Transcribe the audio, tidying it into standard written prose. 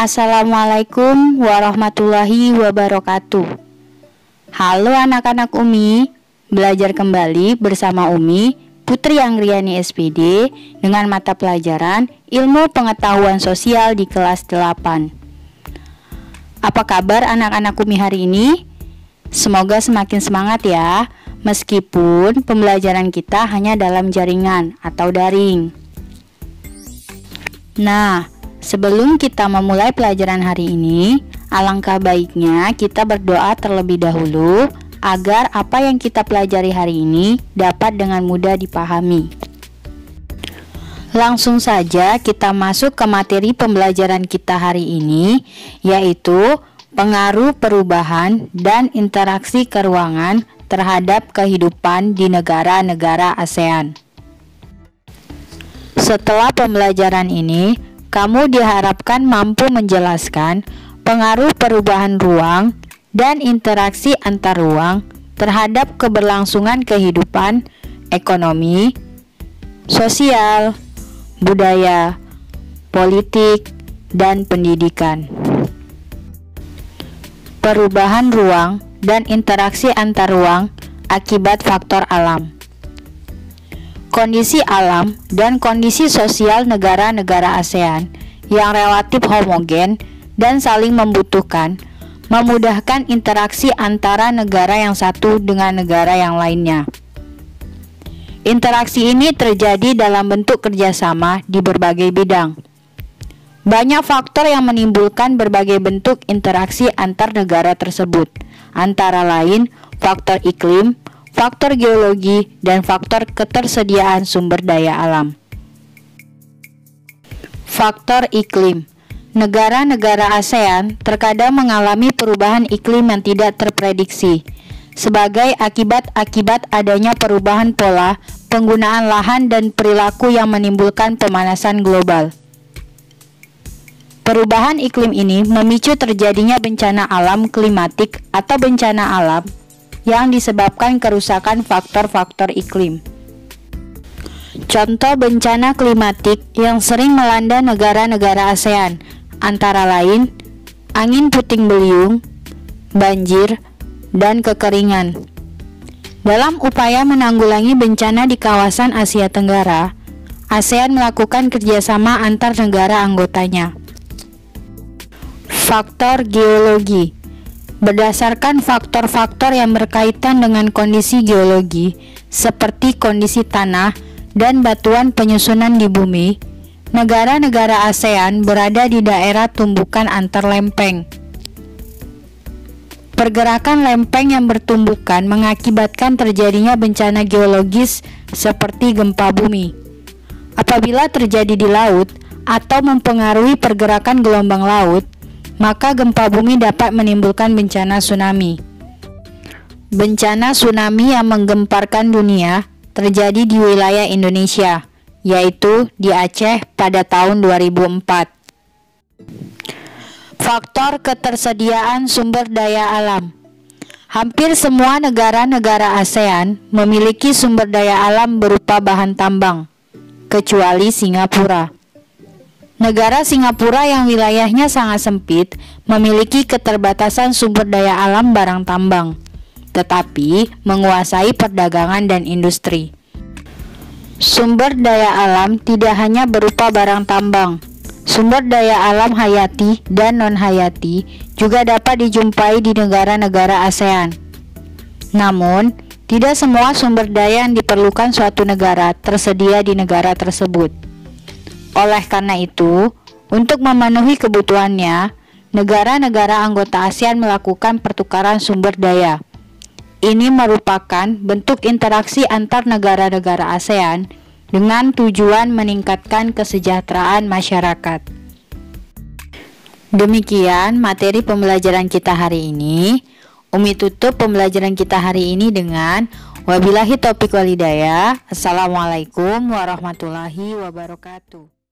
Assalamualaikum warahmatullahi wabarakatuh. Halo anak-anak Umi, belajar kembali bersama Umi, Putri Anggriani SPD dengan mata pelajaran Ilmu Pengetahuan Sosial di kelas 8. Apa kabar anak-anak Umi hari ini? Semoga semakin semangat ya, meskipun pembelajaran kita hanya dalam jaringan atau daring. Nah, sebelum kita memulai pelajaran hari ini, alangkah baiknya kita berdoa terlebih dahulu agar apa yang kita pelajari hari ini dapat dengan mudah dipahami. Langsung saja kita masuk ke materi pembelajaran kita hari ini, yaitu pengaruh perubahan dan interaksi keruangan terhadap kehidupan di negara-negara ASEAN. Setelah pembelajaran ini, kamu diharapkan mampu menjelaskan pengaruh perubahan ruang dan interaksi antar ruang terhadap keberlangsungan kehidupan ekonomi, sosial, budaya, politik, dan pendidikan. Perubahan ruang dan interaksi antar ruang akibat faktor alam. Kondisi alam dan kondisi sosial negara-negara ASEAN yang relatif homogen dan saling membutuhkan memudahkan interaksi antara negara yang satu dengan negara yang lainnya. Interaksi ini terjadi dalam bentuk kerjasama di berbagai bidang. Banyak faktor yang menimbulkan berbagai bentuk interaksi antar negara tersebut, antara lain faktor iklim, faktor geologi, dan faktor ketersediaan sumber daya alam. Faktor iklim. Negara-negara ASEAN terkadang mengalami perubahan iklim yang tidak terprediksi sebagai akibat adanya perubahan pola penggunaan lahan dan perilaku yang menimbulkan pemanasan global. Perubahan iklim ini memicu terjadinya bencana alam klimatik atau bencana alam yang disebabkan kerusakan faktor-faktor iklim. Contoh bencana klimatik yang sering melanda negara-negara ASEAN antara lain angin puting beliung, banjir, dan kekeringan. Dalam upaya menanggulangi bencana di kawasan Asia Tenggara, ASEAN melakukan kerjasama antar negara anggotanya. Faktor geologi. Berdasarkan faktor-faktor yang berkaitan dengan kondisi geologi, seperti kondisi tanah dan batuan penyusunan di bumi, negara-negara ASEAN berada di daerah tumbukan antar lempeng. Pergerakan lempeng yang bertumbukan mengakibatkan terjadinya bencana geologis seperti gempa bumi. Apabila terjadi di laut atau mempengaruhi pergerakan gelombang laut, maka gempa bumi dapat menimbulkan bencana tsunami. Bencana tsunami yang menggemparkan dunia terjadi di wilayah Indonesia, yaitu di Aceh pada tahun 2004. Faktor ketersediaan sumber daya alam. Hampir semua negara-negara ASEAN memiliki sumber daya alam berupa bahan tambang, kecuali Singapura. Negara Singapura yang wilayahnya sangat sempit memiliki keterbatasan sumber daya alam barang tambang, tetapi menguasai perdagangan dan industri. Sumber daya alam tidak hanya berupa barang tambang. Sumber daya alam hayati dan non-hayati juga dapat dijumpai di negara-negara ASEAN. Namun, tidak semua sumber daya yang diperlukan suatu negara tersedia di negara tersebut. Oleh karena itu, untuk memenuhi kebutuhannya, negara-negara anggota ASEAN melakukan pertukaran sumber daya. Ini merupakan bentuk interaksi antar negara-negara ASEAN dengan tujuan meningkatkan kesejahteraan masyarakat. Demikian materi pembelajaran kita hari ini. Umi tutup pembelajaran kita hari ini dengan wabillahi taufiq walhidayah. Assalamualaikum warahmatullahi wabarakatuh.